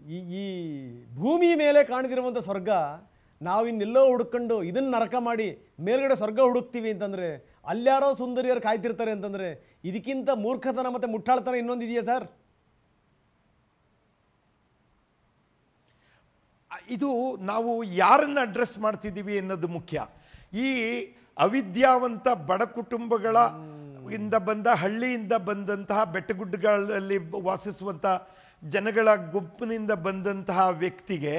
ಈ ಭೂಮಿ ಮೇಲೆ ಕಾಣದಿರುವಂಥ ಸ್ವರ್ಗ ನಾವಿನ್ನೆಲ್ಲೋ ಹುಡ್ಕೊಂಡು ಇದನ್ನು ನರಕ ಮಾಡಿ ಮೇಲ್ಗಡೆ ಸ್ವರ್ಗ ಹುಡುಕ್ತೀವಿ ಅಂತಂದರೆ ಅಲ್ಯಾರೋ ಸುಂದರಿಯರು ಕಾಯ್ತಿರ್ತಾರೆ ಅಂತಂದರೆ ಇದಕ್ಕಿಂತ ಮೂರ್ಖತನ ಮತ್ತು ಮುಟ್ಟಾಳ್ತನ ಇನ್ನೊಂದು ಇದೆಯಾ ಸರ್? ಇದು ನಾವು ಯಾರನ್ನು ಅಡ್ರೆಸ್ ಮಾಡ್ತಿದ್ದೀವಿ ಅನ್ನೋದು ಮುಖ್ಯ. ಈ ಅವಿದ್ಯಾವಂತ ಬಡ ಕುಟುಂಬಗಳ ಇಂದ ಬಂದ ಹಳ್ಳಿಯಿಂದ ಬಂದಂತಹ ಬೆಟ್ಟಗುಡ್ಡಗಳಲ್ಲಿ ವಾಸಿಸುವಂಥ ಜನಗಳ ಗುಂಪಿನಿಂದ ಬಂದಂತಹ ವ್ಯಕ್ತಿಗೆ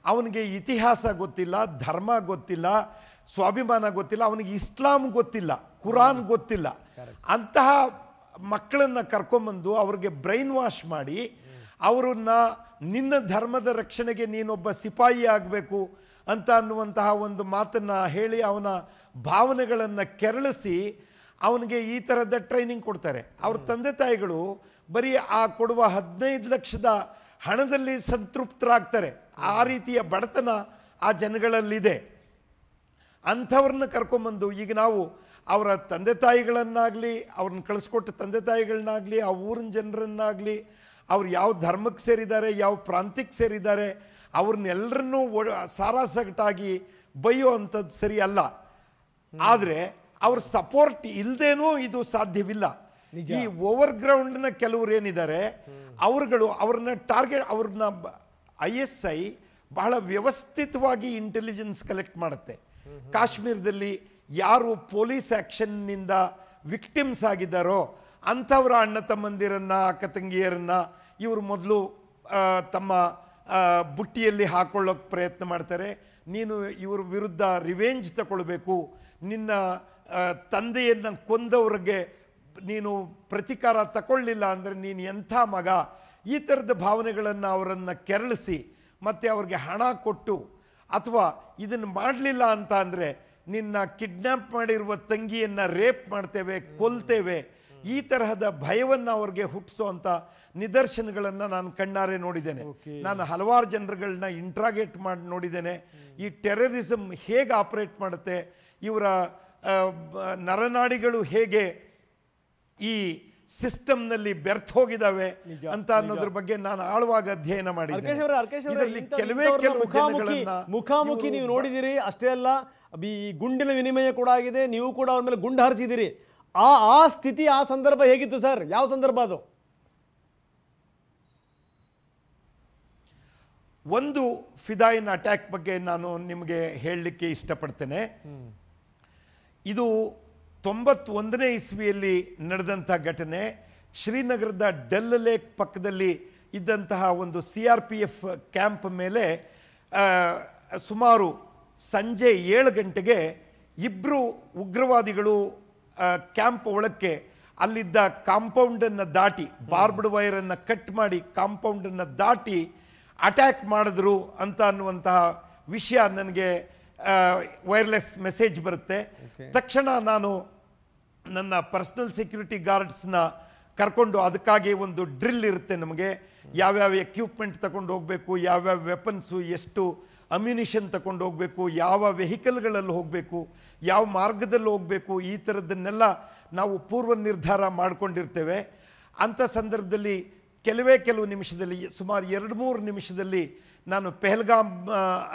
ಅವನಿಗೆ ಇತಿಹಾಸ ಗೊತ್ತಿಲ್ಲ, ಧರ್ಮ ಗೊತ್ತಿಲ್ಲ, ಸ್ವಾಭಿಮಾನ ಗೊತ್ತಿಲ್ಲ, ಅವನಿಗೆ ಇಸ್ಲಾಂ ಗೊತ್ತಿಲ್ಲ, ಕುರಾನ್ ಗೊತ್ತಿಲ್ಲ. ಅಂತಹ ಮಕ್ಕಳನ್ನು ಕರ್ಕೊಂಬಂದು ಅವ್ರಿಗೆ ಬ್ರೈನ್ ವಾಶ್ ಮಾಡಿ ಅವರನ್ನ ನಿನ್ನ ಧರ್ಮದ ರಕ್ಷಣೆಗೆ ನೀನೊಬ್ಬ ಸಿಪಾಯಿ ಆಗಬೇಕು ಅಂತ ಅನ್ನುವಂತಹ ಒಂದು ಮಾತನ್ನು ಹೇಳಿ ಅವನ ಭಾವನೆಗಳನ್ನು ಕೆರಳಿಸಿ ಅವನಿಗೆ ಈ ಥರದ ಟ್ರೈನಿಂಗ್ ಕೊಡ್ತಾರೆ. ಅವ್ರ ತಂದೆ ತಾಯಿಗಳು ಬರೀ ಆ ಕೊಡುವ 15 ಲಕ್ಷದ ಹಣದಲ್ಲಿ ಸಂತೃಪ್ತರಾಗ್ತಾರೆ. ಆ ರೀತಿಯ ಬಡತನ ಆ ಜನಗಳಲ್ಲಿದೆ. ಅಂಥವ್ರನ್ನ ಕರ್ಕೊಂಬಂದು ಈಗ ನಾವು ಅವರ ತಂದೆ ತಾಯಿಗಳನ್ನಾಗಲಿ, ಅವ್ರನ್ನ ಕಳಿಸ್ಕೊಟ್ಟ ತಂದೆ ತಾಯಿಗಳನ್ನಾಗಲಿ, ಆ ಊರಿನ ಜನರನ್ನಾಗಲಿ, ಅವ್ರು ಯಾವ ಧರ್ಮಕ್ಕೆ ಸೇರಿದ್ದಾರೆ, ಯಾವ ಪ್ರಾಂತ್ಯಕ್ಕೆ ಸೇರಿದ್ದಾರೆ, ಅವ್ರನ್ನೆಲ್ಲರನ್ನೂ ಸಾರಾಸಗಟಾಗಿ ಬೈಯೋ ಅಂಥದ್ದು ಸರಿ ಅಲ್ಲ. ಆದರೆ ಅವ್ರ ಸಪೋರ್ಟ್ ಇಲ್ಲದೇನೂ ಇದು ಸಾಧ್ಯವಿಲ್ಲ. ಈ ಓವರ್ ಗ್ರೌಂಡ್ನ ಕೆಲವರು ಏನಿದ್ದಾರೆ ಅವರುಗಳು ಅವ್ರನ್ನ ಟಾರ್ಗೆಟ್, ಅವ್ರನ್ನ ISI ಬಹಳ ವ್ಯವಸ್ಥಿತವಾಗಿ ಇಂಟೆಲಿಜೆನ್ಸ್ ಕಲೆಕ್ಟ್ ಮಾಡುತ್ತೆ. ಕಾಶ್ಮೀರದಲ್ಲಿ ಯಾರು ಪೊಲೀಸ್ ಆ್ಯಕ್ಷನ್ನಿಂದ ವಿಕ್ಟಿಮ್ಸ್ ಆಗಿದ್ದಾರೋ ಅಂಥವರ ಅಣ್ಣ ತಮ್ಮಂದಿರನ್ನ, ಅಕ್ಕ ತಂಗಿಯರನ್ನ ಇವರು ಮೊದಲು ತಮ್ಮ ಬುಟ್ಟಿಯಲ್ಲಿ ಹಾಕೊಳ್ಳೋಕೆ ಪ್ರಯತ್ನ ಮಾಡ್ತಾರೆ. ನೀನು ಇವ್ರ ವಿರುದ್ಧ ರಿವೆಂಜ್ ತಗೊಳ್ಬೇಕು, ನಿನ್ನ ತಂದೆಯನ್ನು ಕೊಂದವ್ರಿಗೆ ನೀನು ಪ್ರತಿಕಾರ ತಗೊಳ್ಳಿಲ್ಲ ಅಂದರೆ ನೀನು ಎಂಥ ಮಗ, ಈ ಥರದ ಭಾವನೆಗಳನ್ನು ಅವರನ್ನು ಕೆರಳಿಸಿ ಮತ್ತು ಅವ್ರಿಗೆ ಹಣ ಕೊಟ್ಟು, ಅಥವಾ ಇದನ್ನು ಮಾಡಲಿಲ್ಲ ಅಂತ ಅಂದರೆ ನಿನ್ನ ಕಿಡ್ನ್ಯಾಪ್ ಮಾಡಿರುವ ತಂಗಿಯನ್ನು ರೇಪ್ ಮಾಡ್ತೇವೆ, ಕೊಲ್ತೇವೆ, ಈ ತರಹದ ಭಯವನ್ನು ಅವ್ರಿಗೆ ಹುಟ್ಟಿಸೋ ಅಂಥ ನಿದರ್ಶನಗಳನ್ನು ನಾನು ಕಣ್ಣಾರೆ ನೋಡಿದ್ದೇನೆ. ನಾನು ಹಲವಾರು ಜನರುಗಳನ್ನ ಇಂಟ್ರಾಗೇಟ್ ಮಾಡಿ ನೋಡಿದ್ದೇನೆ. ಈ ಟೆರರಿಸಮ್ ಹೇಗೆ ಆಪರೇಟ್ ಮಾಡುತ್ತೆ, ಇವರ ನರನಾಡಿಗಳು ಹೇಗೆ ಈ ಸಿಸ್ಟಮ್ನಲ್ಲಿ ಬೆರ್ತ್ ಹೋಗಿದ್ದಾವೆ ಅಂತ ಅನ್ನೋದ್ರ ಬಗ್ಗೆ ನಾನು ಆಳವಾಗಿ ಅಧ್ಯಯನ ಮಾಡಿದ್ದೇನೆ. ಇದರಲ್ಲಿ ಕೆಲವೇ ಕೆಲವು ಮುಖಾಮುಖಿ ನೀವು ನೋಡಿದಿರಿ ಅಷ್ಟೇ ಅಲ್ಲ, ಈ ಗುಂಡಿನ ವಿನಿಮಯ ಕೂಡ ಆಗಿದೆ, ನೀವು ಕೂಡ ಅವ್ರ ಮೇಲೆ ಗುಂಡು ಹಾರಿಸಿದಿರಿ. ಆ ಸ್ಥಿತಿ, ಆ ಸಂದರ್ಭ ಹೇಗಿತ್ತು ಸರ್? ಯಾವ ಸಂದರ್ಭ ಅದು? ಒಂದು ಫಿದಾಯಿನ್ ಅಟ್ಯಾಕ್ ಬಗ್ಗೆ ನಾನು ನಿಮಗೆ ಹೇಳಲಿಕ್ಕೆ ಇಷ್ಟಪಡ್ತೇನೆ. ಇದು 91ನೇ ಇಸ್ವಿಯಲ್ಲಿ ನಡೆದಂಥ ಘಟನೆ. ಶ್ರೀನಗರದ ಡೆಲ್ ಲೇಕ್ ಪಕ್ಕದಲ್ಲಿ ಇದ್ದಂತಹ ಒಂದು CRPF ಕ್ಯಾಂಪ್ ಮೇಲೆ ಸುಮಾರು ಸಂಜೆ 7 ಗಂಟೆಗೆ ಇಬ್ಬರು ಉಗ್ರವಾದಿಗಳು ಕ್ಯಾಂಪ್ ಒಳಕ್ಕೆ ಅಲ್ಲಿದ್ದ ಕಾಂಪೌಂಡನ್ನು ದಾಟಿ, ಬಾರ್ಬ್ಡ್ ವೈರನ್ನು ಕಟ್ ಮಾಡಿ ಕಾಂಪೌಂಡನ್ನು ದಾಟಿ ಅಟ್ಯಾಕ್ ಮಾಡಿದ್ರು ಅಂತ ಅನ್ನುವಂತಹ ವಿಷಯ ನನಗೆ ವೈರ್ಲೆಸ್ ಮೆಸೇಜ್ ಬರುತ್ತೆ. ತಕ್ಷಣ ನಾನು ನನ್ನ ಪರ್ಸನಲ್ ಸೆಕ್ಯೂರಿಟಿ ಗಾರ್ಡ್ಸ್ನ ಕರ್ಕೊಂಡು, ಅದಕ್ಕಾಗಿ ಒಂದು ಡ್ರಿಲ್ ಇರುತ್ತೆ ನಮಗೆ, ಯಾವ್ಯಾವ ಎಕ್ವಿಪ್ಮೆಂಟ್ ತಗೊಂಡು ಹೋಗಬೇಕು, ಯಾವ್ಯಾವ ವೆಪನ್ಸು, ಎಷ್ಟು ಅಮ್ಯುನಿಷನ್ ತಗೊಂಡು ಹೋಗಬೇಕು, ಯಾವ ವೆಹಿಕಲ್ಗಳಲ್ಲಿ ಹೋಗಬೇಕು, ಯಾವ ಮಾರ್ಗದಲ್ಲಿ ಹೋಗಬೇಕು, ಈ ಥರದ್ದನ್ನೆಲ್ಲ ನಾವು ಪೂರ್ವ ನಿರ್ಧಾರ ಮಾಡಿಕೊಂಡಿರ್ತೇವೆ. ಅಂಥ ಸಂದರ್ಭದಲ್ಲಿ ಕೆಲವು ನಿಮಿಷದಲ್ಲಿ, ಸುಮಾರು 2-3 ನಿಮಿಷದಲ್ಲಿ ನಾನು ಪೆಹಲ್ಗಾಮ್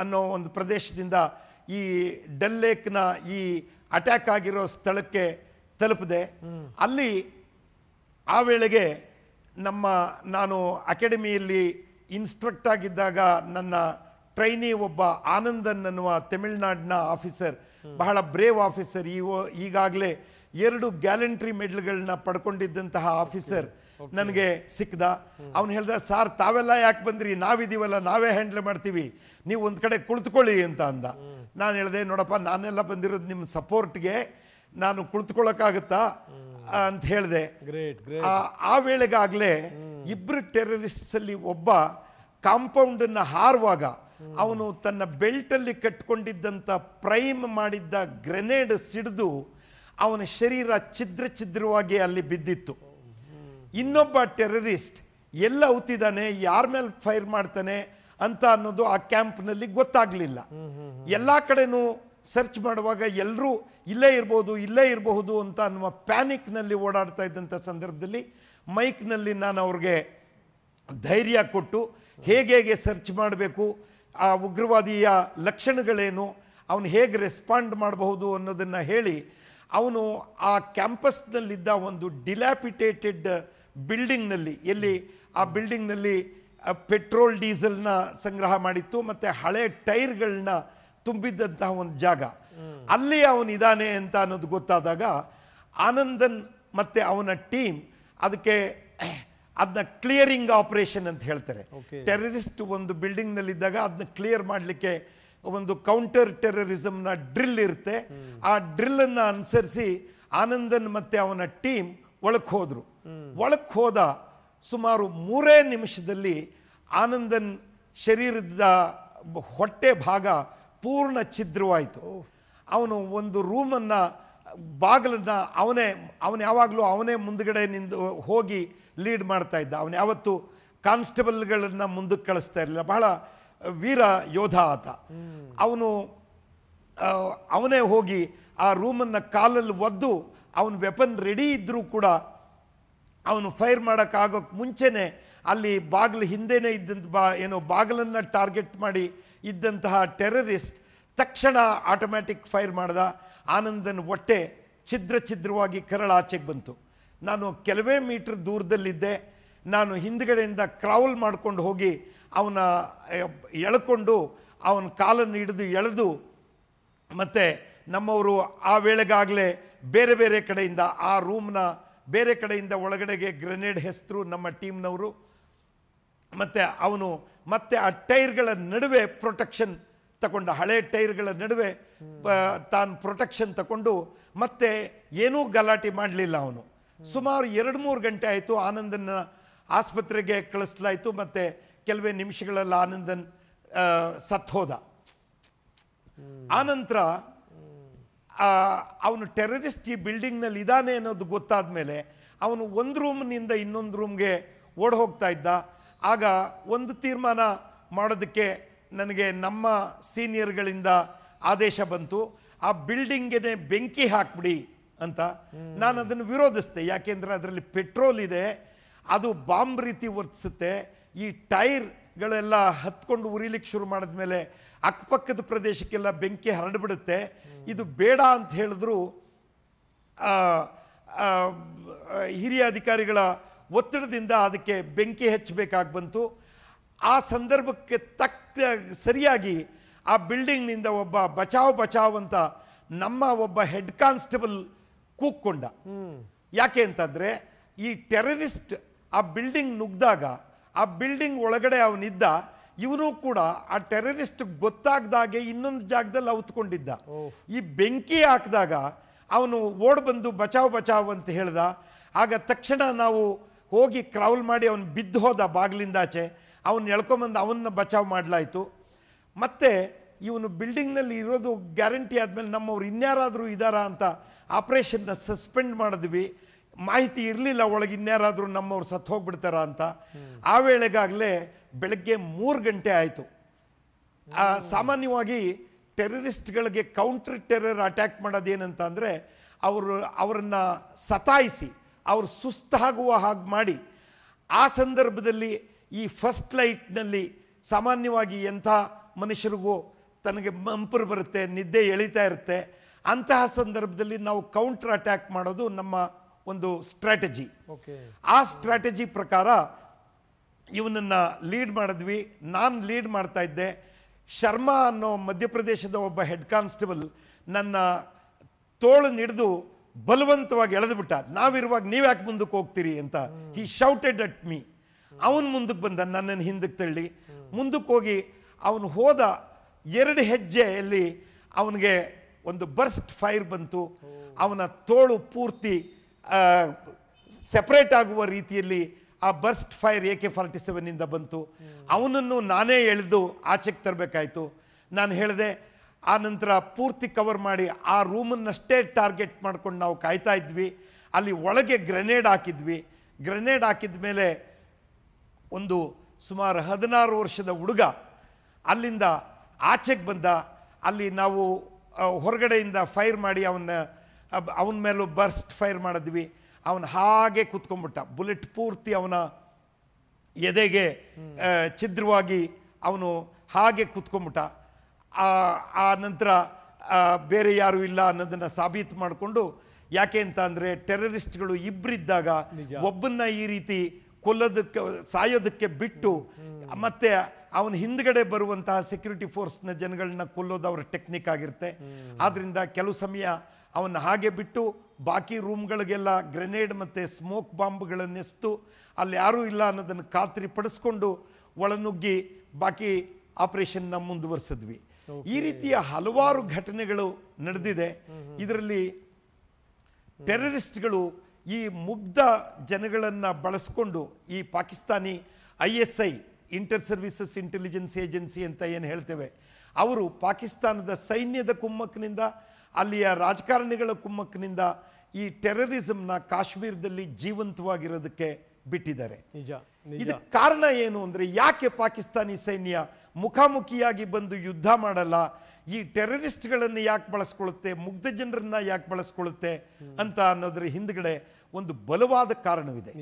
ಅನ್ನೋ ಒಂದು ಪ್ರದೇಶದಿಂದ ಈ ಡೆಲ್ ಲೇಕ್ನ ಈ ಅಟ್ಯಾಕ್ ಆಗಿರೋ ಸ್ಥಳಕ್ಕೆ ತಲುಪಿದೆ. ಅಲ್ಲಿ ಆ ವೇಳೆಗೆ ನಾನು ಅಕಾಡೆಮಿಯಲ್ಲಿ ಇನ್ಸ್ಟ್ರಕ್ಟ್ ಆಗಿದ್ದಾಗ ನನ್ನ ಟ್ರೈನಿ ಒಬ್ಬ ಆನಂದನ್ ಅನ್ನುವ ತಮಿಳುನಾಡಿನ ಆಫೀಸರ್, ಬಹಳ ಬ್ರೇವ್ ಆಫೀಸರ್, ಈಗಾಗಲೇ 2 ಗ್ಯಾಲೆಂಟ್ರಿ ಮೆಡಲ್ಗಳನ್ನ ಪಡ್ಕೊಂಡಿದ್ದಂತಹ ಆಫೀಸರ್ ನನಗೆ ಸಿಕ್ಕದ. ಅವನು ಹೇಳ್ದ, ಸಾರ್ ತಾವೆಲ್ಲ ಯಾಕೆ ಬಂದ್ರಿ, ನಾವಿದ್ದೀವಲ್ಲ, ನಾವೇ ಹ್ಯಾಂಡಲ್ ಮಾಡ್ತೀವಿ, ನೀವು ಒಂದು ಕಡೆ ಕುಳಿತುಕೊಳ್ಳಿ ಅಂತ ಅಂದ. ನಾನು ಹೇಳಿದೆ, ನೋಡಪ್ಪ ನಾನೆಲ್ಲ ಬಂದಿರೋದು ನಿಮ್ಮ ಸಪೋರ್ಟ್ಗೆ, ನಾನು ಕುಳಿತುಕೊಳ್ಳೋಕ್ಕಾಗುತ್ತಾ ಅಂತ ಹೇಳಿದೆ. ಆ ವೇಳೆಗಾಗಲೇ ಇಬ್ಬರು ಟೆರರಿಸ್ಟ್ಸ್ ಅಲ್ಲಿ ಒಬ್ಬ ಕಾಂಪೌಂಡನ್ನು ಹಾರುವಾಗ ಅವನು ತನ್ನ ಬೆಲ್ಟಲ್ಲಿ ಕಟ್ಕೊಂಡಿದ್ದಂಥ ಪ್ರೈಮ್ ಮಾಡಿದ್ದ ಗ್ರೆನೇಡ್ ಸಿಡಿದು ಅವನ ಶರೀರ ಛಿದ್ರವಾಗಿ ಅಲ್ಲಿ ಬಿದ್ದಿತ್ತು. ಇನ್ನೊಬ್ಬ ಟೆರರಿಸ್ಟ್ ಎಲ್ಲ ಔತಿದ್ದಾನೆ, ಯಾರ ಮೇಲೆ ಫೈರ್ ಮಾಡ್ತಾನೆ ಅಂತ ಅನ್ನೋದು ಆ ಕ್ಯಾಂಪ್ನಲ್ಲಿ ಗೊತ್ತಾಗಲಿಲ್ಲ. ಎಲ್ಲ ಕಡೆನೂ ಸರ್ಚ್ ಮಾಡುವಾಗ ಎಲ್ಲರೂ ಇಲ್ಲೇ ಇರಬಹುದು ಅಂತ ಅನ್ನುವ ಪ್ಯಾನಿಕ್ನಲ್ಲಿ ಓಡಾಡ್ತಾ ಇದ್ದಂಥ ಸಂದರ್ಭದಲ್ಲಿ ಮೈಕ್ನಲ್ಲಿ ನಾನು ಅವ್ರಿಗೆ ಧೈರ್ಯ ಕೊಟ್ಟು ಹೇಗೆ ಸರ್ಚ್ ಮಾಡಬೇಕು, ಆ ಉಗ್ರವಾದಿಯ ಲಕ್ಷಣಗಳೇನು, ಅವನು ಹೇಗೆ ರೆಸ್ಪಾಂಡ್ ಮಾಡಬಹುದು ಅನ್ನೋದನ್ನು ಹೇಳಿ ಅವನು ಆ ಕ್ಯಾಂಪಸ್ನಲ್ಲಿದ್ದ ಒಂದು ಡಿಲ್ಯಾಪಿಟೇಟೆಡ್ ಬಿಲ್ಡಿಂಗ್ನಲ್ಲಿ, ಎಲ್ಲಿ ಆ ಬಿಲ್ಡಿಂಗ್ನಲ್ಲಿ ಪೆಟ್ರೋಲ್ ಡೀಸೆಲ್ನ ಸಂಗ್ರಹ ಮಾಡಿತ್ತು ಮತ್ತು ಹಳೆ ಟೈರ್ಗಳನ್ನ ತುಂಬಿದ್ದಂತಹ ಒಂದು ಜಾಗ, ಅಲ್ಲಿ ಅವನಿದ್ದಾನೆ ಅಂತ ಅನ್ನೋದು ಗೊತ್ತಾದಾಗ ಆನಂದನ್ ಮತ್ತು ಅವನ ಟೀಮ್ ಅದಕ್ಕೆ ಅದನ್ನ ಕ್ಲಿಯರಿಂಗ್ ಆಪರೇಷನ್ ಅಂತ ಹೇಳ್ತಾರೆ. ಟೆರರಿಸ್ಟ್ ಒಂದು ಬಿಲ್ಡಿಂಗ್ನಲ್ಲಿದ್ದಾಗ ಅದನ್ನ ಕ್ಲಿಯರ್ ಮಾಡಲಿಕ್ಕೆ ಒಂದು ಕೌಂಟರ್ ಟೆರರಿಸಮ್ನ ಡ್ರಿಲ್ ಇರುತ್ತೆ. ಆ ಡ್ರಿಲ್ಲನ್ನು ಅನುಸರಿಸಿ ಆನಂದನ್ ಮತ್ತು ಅವನ ಟೀಮ್ ಒಳಕ್ಕೆ ಹೋದರು. ಒಳಕ್ಕೆ ಹೋದ ಸುಮಾರು 3 ನಿಮಿಷದಲ್ಲಿ ಆನಂದನ್ ಶರೀರದ ಹೊಟ್ಟೆ ಭಾಗ ಪೂರ್ಣ ಛಿದ್ರವಾಯಿತು. ಅವನು ಒಂದು ರೂಮನ್ನು ಬಾಗಿಲನ್ನು ಅವನು ಯಾವಾಗಲೂ ಅವನೇ ಮುಂದುಗಡೆ ನಿಂದು ಹೋಗಿ ಲೀಡ್ ಮಾಡ್ತಾ ಇದ್ದ. ಅವನು ಯಾವತ್ತು ಕಾನ್ಸ್ಟೇಬಲ್ಗಳನ್ನು ಮುಂದಕ್ಕೆ ಕಳಿಸ್ತಾ ಇರಲಿಲ್ಲ. ಬಹಳ ವೀರ ಯೋಧ ಆತ. ಅವನೇ ಹೋಗಿ ಆ ರೂಮನ್ನು ಕಾಲಲ್ಲಿ ಒದ್ದು ಅವನ ವೆಪನ್ ರೆಡಿ ಇದ್ದರೂ ಕೂಡ ಅವನು ಫೈರ್ ಮಾಡೋಕ್ಕಾಗೋಕ್ಕೆ ಮುಂಚೆನೇ ಅಲ್ಲಿ ಬಾಗಿಲು ಹಿಂದೆನೇ ಇದ್ದಂಥ ಬಾಗಿಲನ್ನು ಟಾರ್ಗೆಟ್ ಮಾಡಿ ಇದ್ದಂತಹ ಟೆರರಿಸ್ಟ್ ತಕ್ಷಣ ಆಟೋಮ್ಯಾಟಿಕ್ ಫೈರ್ ಮಾಡ್ದ. ಆನಂದನ್ ಹೊಟ್ಟೆ ಛಿದ್ರವಾಗಿ ಕರಳಾಚೆಗೆ ಬಂತು. ನಾನು ಕೆಲವೇ ಮೀಟರ್ ದೂರದಲ್ಲಿದ್ದೆ. ನಾನು ಹಿಂದ್ಗಡೆಯಿಂದ ಕ್ರೌಲ್ ಮಾಡ್ಕೊಂಡು ಹೋಗಿ ಅವನ ಎಳ್ಕೊಂಡು ಅವನ ಕಾಲನ್ನು ಹಿಡಿದು ಎಳೆದು, ಮತ್ತು ನಮ್ಮವರು ಆ ವೇಳೆಗಾಗಲೇ ಬೇರೆ ಬೇರೆ ಕಡೆಯಿಂದ ಆ ರೂಮ್ನ ಬೇರೆ ಕಡೆಯಿಂದ ಒಳಗಡೆಗೆ ಗ್ರೆನೇಡ್ ಹೆಸರು ನಮ್ಮ ಟೀಮ್ನವರು. ಮತ್ತು ಅವನು ಮತ್ತೆ ಆ ಟೈರ್ಗಳ ನಡುವೆ ಪ್ರೊಟೆಕ್ಷನ್ ತಗೊಂಡ, ಹಳೆ ಟೈರ್ಗಳ ನಡುವೆ ತಾನು ಪ್ರೊಟೆಕ್ಷನ್ ತಗೊಂಡು ಮತ್ತೆ ಏನೂ ಗಲಾಟೆ ಮಾಡಲಿಲ್ಲ. ಅವನು ಸುಮಾರು 2-3 ಗಂಟೆ ಆಯಿತು. ಆನಂದನ ಆಸ್ಪತ್ರೆಗೆ ಕಳಿಸ್ಲಾಯಿತು. ಮತ್ತು ಕೆಲವೇ ನಿಮಿಷಗಳಲ್ಲಿ ಆನಂದನ್ ಸತ್ತೋದ. ಆನಂತರ ಅವನು ಟೆರರಿಸ್ಟ್ ಈ ಬಿಲ್ಡಿಂಗ್ನಲ್ಲಿ ಇದ್ದಾನೆ ಅನ್ನೋದು ಗೊತ್ತಾದ ಮೇಲೆ ಅವನು ಒಂದು ರೂಮ್ನಿಂದ ಇನ್ನೊಂದು ರೂಮ್ಗೆ ಓಡ್ ಹೋಗ್ತಾ ಇದ್ದ. ಆಗ ಒಂದು ತೀರ್ಮಾನ ಮಾಡೋದಕ್ಕೆ ನನಗೆ ನಮ್ಮ ಸೀನಿಯರ್ಗಳಿಂದ ಆದೇಶ ಬಂತು, ಆ ಬಿಲ್ಡಿಂಗ್ಗೆ ಬೆಂಕಿ ಹಾಕ್ಬಿಡಿ ಅಂತ. ನಾನು ಅದನ್ನು ವಿರೋಧಿಸ್ತೆ. ಯಾಕೆಂದರೆ ಅದರಲ್ಲಿ ಪೆಟ್ರೋಲ್ ಇದೆ, ಅದು ಬಾಂಬ್ ರೀತಿ ವರ್ತಿಸುತ್ತೆ. ಈ ಟೈರ್ಗಳೆಲ್ಲ ಹತ್ಕೊಂಡು ಉರಿಲಿಕ್ಕೆ ಶುರು ಮಾಡಿದ್ಮೇಲೆ ಅಕ್ಕಪಕ್ಕದ ಪ್ರದೇಶಕ್ಕೆಲ್ಲ ಬೆಂಕಿ ಹರಡ್ಬಿಡುತ್ತೆ. ಇದು ಬೇಡ ಅಂತ ಹೇಳಿದ್ರು ಹಿರಿಯ ಅಧಿಕಾರಿಗಳ ಒತ್ತಡದಿಂದ ಅದಕ್ಕೆ ಬೆಂಕಿ ಹಚ್ಚಬೇಕಾಗಿ ಬಂತು. ಆ ಸಂದರ್ಭಕ್ಕೆ ಸರಿಯಾಗಿ ಆ ಬಿಲ್ಡಿಂಗ್ನಿಂದ ಒಬ್ಬ ಬಚಾವ್ ಅಂತ ನಮ್ಮ ಒಬ್ಬ ಹೆಡ್ ಕಾನ್ಸ್ಟೇಬಲ್ ಕೂಕ್ಕೊಂಡ. ಯಾಕೆ ಅಂತಂದರೆ ಈ ಟೆರರಿಸ್ಟ್ ಆ ಬಿಲ್ಡಿಂಗ್ ನುಗ್ಗಿದಾಗ ಆ ಬಿಲ್ಡಿಂಗ್ ಒಳಗಡೆ ಅವನಿದ್ದ. ಇವನು ಕೂಡ ಆ ಟೆರರಿಸ್ಟ್ ಗೊತ್ತಾಗ್ದಾಗೆ ಇನ್ನೊಂದು ಜಾಗದಲ್ಲಿ ಅವತ್ಕೊಂಡಿದ್ದ. ಈ ಬೆಂಕಿ ಹಾಕಿದಾಗ ಅವನು ಓಡ್ ಬಂದು ಬಚಾವ್ ಅಂತ ಹೇಳ್ದ. ಆಗ ತಕ್ಷಣ ನಾವು ಹೋಗಿ ಕ್ರೌಲ್ ಮಾಡಿ ಅವನು ಬಿದ್ದು ಹೋದ ಬಾಗಿಲಿಂದಾಚೆ. ಅವನು ಎಳ್ಕೊಂಬಂದು ಅವನ್ನ ಬಚಾವ್ ಮಾಡಲಾಯಿತು. ಮತ್ತು ಇವನು ಬಿಲ್ಡಿಂಗ್ನಲ್ಲಿ ಇರೋದು ಗ್ಯಾರಂಟಿ ಆದಮೇಲೆ ನಮ್ಮವ್ರು ಇನ್ಯಾರಾದರೂ ಇದ್ದಾರಾ ಅಂತ ಆಪ್ರೇಷನ್ನ ಸಸ್ಪೆಂಡ್ ಮಾಡಿದ್ವಿ. ಮಾಹಿತಿ ಇರಲಿಲ್ಲ ಒಳಗೆ ಇನ್ಯಾರಾದರೂ ನಮ್ಮವ್ರು ಸತ್ತು ಹೋಗ್ಬಿಡ್ತಾರ ಅಂತ. ಆ ವೇಳೆಗಾಗಲೇ ಬೆಳಗ್ಗೆ 3 ಗಂಟೆ ಆಯಿತು. ಸಾಮಾನ್ಯವಾಗಿ ಟೆರರಿಸ್ಟ್ಗಳಿಗೆ ಕೌಂಟರ್ ಟೆರರ್ ಅಟ್ಯಾಕ್ ಮಾಡೋದೇನಂತ ಅಂದರೆ ಅವರನ್ನು ಸತಾಯಿಸಿ ಅವರು ಸುಸ್ತಾಗುವ ಹಾಗೆ ಮಾಡಿ, ಆ ಸಂದರ್ಭದಲ್ಲಿ ಈ ಫಸ್ಟ್ ಲೈಟ್ನಲ್ಲಿ ಸಾಮಾನ್ಯವಾಗಿ ಎಂಥ ಮನುಷ್ಯರಿಗೂ ತನಗೆ ಮಂಪರು ಬರುತ್ತೆ, ನಿದ್ದೆ ಎಳಿತಾ ಇರುತ್ತೆ. ಅಂತಹ ಸಂದರ್ಭದಲ್ಲಿ ನಾವು ಕೌಂಟರ್ ಅಟ್ಯಾಕ್ ಮಾಡೋದು ನಮ್ಮ ಒಂದು ಸ್ಟ್ರಾಟಜಿ. ಆ ಸ್ಟ್ರಾಟಜಿ ಪ್ರಕಾರ ಇವನನ್ನು ಲೀಡ್ ಮಾಡಿದ್ವಿ. ನಾನು ಲೀಡ್ ಮಾಡ್ತಾ ಇದ್ದೆ. ಶರ್ಮಾ ಅನ್ನೋ ಮಧ್ಯಪ್ರದೇಶದ ಒಬ್ಬ ಹೆಡ್ ಕಾನ್ಸ್ಟೇಬಲ್ ನನ್ನ ತೋಳನ್ನು ಹಿಡಿದು ಬಲವಂತವಾಗಿ ಎಳೆದುಬಿಟ್ಟ. ನಾವಿರುವಾಗ ನೀವ್ಯಾಕೆ ಮುಂದಕ್ಕೆ ಹೋಗ್ತೀರಿ ಅಂತ ಹಿ ಶೌಟೆಡ್ ಅಟ್ ಮೀ. ಅವನು ಮುಂದಕ್ಕೆ ಬಂದ, ನನ್ನನ್ನು ಹಿಂದಕ್ಕೆ ತಳ್ಳಿ. ಮುಂದಕ್ಕೆ ಹೋಗಿ ಅವನು ಹೋದ 2 ಹೆಜ್ಜೆಯಲ್ಲಿ ಅವನಿಗೆ ಒಂದು ಬರ್ಸ್ಟ್ ಫೈರ್ ಬಂತು. ಅವನ ತೋಳು ಪೂರ್ತಿ ಸೆಪರೇಟ್ ಆಗುವ ರೀತಿಯಲ್ಲಿ ಆ ಬರ್ಸ್ಟ್ ಫೈರ್ AK-47 ಬಂತು. ಅವನನ್ನು ನಾನೇ ಎಳೆದು ಆಚೆಗೆ ತರಬೇಕಾಯಿತು. ನಾನು ಹೇಳಿದೆ. ಆ ನಂತರ ಪೂರ್ತಿ ಕವರ್ ಮಾಡಿ ಆ ರೂಮನ್ನಷ್ಟೇ ಟಾರ್ಗೆಟ್ ಮಾಡ್ಕೊಂಡು ನಾವು ಕಾಯ್ತಾ ಇದ್ವಿ. ಅಲ್ಲಿ ಒಳಗೆ ಗ್ರೆನೇಡ್ ಹಾಕಿದ್ವಿ. ಗ್ರೆನೇಡ್ ಹಾಕಿದ ಮೇಲೆ ಒಂದು ಸುಮಾರು 16 ವರ್ಷದ ಹುಡುಗ ಅಲ್ಲಿಂದ ಆಚೆಗೆ ಬಂದ. ಅಲ್ಲಿ ನಾವು ಹೊರಗಡೆಯಿಂದ ಫೈರ್ ಮಾಡಿ ಅವನ ಮೇಲೂ ಬರ್ಸ್ಟ್ ಫೈರ್ ಮಾಡಿದ್ವಿ. ಅವನು ಹಾಗೆ ಕೂತ್ಕೊಂಡ್ಬಿಟ್ಟ. ಬುಲೆಟ್ ಪೂರ್ತಿ ಅವನ ಎದೆಗೆ ಛಿದ್ರವಾಗಿ ಅವನು ಹಾಗೆ ಕುತ್ಕೊಂಬಿಟ್ಟ. ಆ ನಂತರ ಬೇರೆ ಯಾರು ಇಲ್ಲ ಅನ್ನೋದನ್ನ ಸಾಬೀತು ಮಾಡಿಕೊಂಡು, ಯಾಕೆ ಅಂತ ಅಂದರೆ ಟೆರರಿಸ್ಟ್ಗಳು ಇಬ್ಬರಿದ್ದಾಗ ಒಬ್ಬನ್ನ ಈ ರೀತಿ ಕೊಲ್ಲೋದಕ್ಕೆ ಸಾಯೋದಕ್ಕೆ ಬಿಟ್ಟು ಮತ್ತೆ ಅವನ ಹಿಂದ್ಗಡೆ ಬರುವಂತಹ ಸೆಕ್ಯೂರಿಟಿ ಫೋರ್ಸ್ನ ಜನಗಳನ್ನ ಕೊಲ್ಲೋದು ಅವರ ಟೆಕ್ನಿಕ್ ಆಗಿರುತ್ತೆ. ಆದ್ರಿಂದ ಕೆಲವು ಸಮಯ ಅವನ್ನ ಹಾಗೆ ಬಿಟ್ಟು ಬಾಕಿ ರೂಮ್ಗಳಿಗೆಲ್ಲ ಗ್ರೆನೇಡ್ ಮತ್ತು ಸ್ಮೋಕ್ ಬಾಂಬ್ಗಳನ್ನೆಸ್ತು ಅಲ್ಲಿ ಯಾರೂ ಇಲ್ಲ ಅನ್ನೋದನ್ನು ಖಾತ್ರಿ ಪಡಿಸ್ಕೊಂಡು ಒಳನುಗ್ಗಿ ಬಾಕಿ ಆಪರೇಷನ್ನ ಮುಂದುವರಿಸಿದ್ವಿ. ಈ ರೀತಿಯ ಹಲವಾರು ಘಟನೆಗಳು ನಡೆದಿದೆ. ಇದರಲ್ಲಿ ಟೆರರಿಸ್ಟ್ಗಳು ಈ ಮುಗ್ಧ ಜನಗಳನ್ನು ಬಳಸ್ಕೊಂಡು ಈ Pakistani ISI inter services intelligence agency ಅಂತ ಏನು ಹೇಳ್ತೇವೆ, ಅವರು ಪಾಕಿಸ್ತಾನದ ಸೈನ್ಯದ ಕುಮ್ಮಕ್ಕಿನಿಂದ ಅಲ್ಲಿಯ ರಾಜಕಾರಣಿಗಳ ಕುಮ್ಮಕ್ಕಿನಿಂದ ಈ ಟೆರರಿಸಮ್ನ ಕಾಶ್ಮೀರದಲ್ಲಿ ಜೀವಂತವಾಗಿರೋದಕ್ಕೆ ಬಿಟ್ಟಿದ್ದಾರೆ. ಇದಕ್ಕೆ ಕಾರಣ ಏನು ಅಂದರೆ, ಯಾಕೆ ಪಾಕಿಸ್ತಾನಿ ಸೈನ್ಯ ಮುಖಾಮುಖಿಯಾಗಿ ಬಂದು ಯುದ್ಧ ಮಾಡಲ್ಲ, ಈ ಟೆರರಿಸ್ಟ್ಗಳನ್ನು ಯಾಕೆ ಬಳಸ್ಕೊಳ್ಳುತ್ತೆ, ಮುಗ್ಧ ಜನರನ್ನ ಯಾಕೆ ಬಳಸ್ಕೊಳ್ಳುತ್ತೆ ಅಂತ ಅನ್ನೋದ್ರ ಹಿಂದ್ಗಡೆ ಒಂದು ಬಲವಾದ ಕಾರಣವಿದೆ.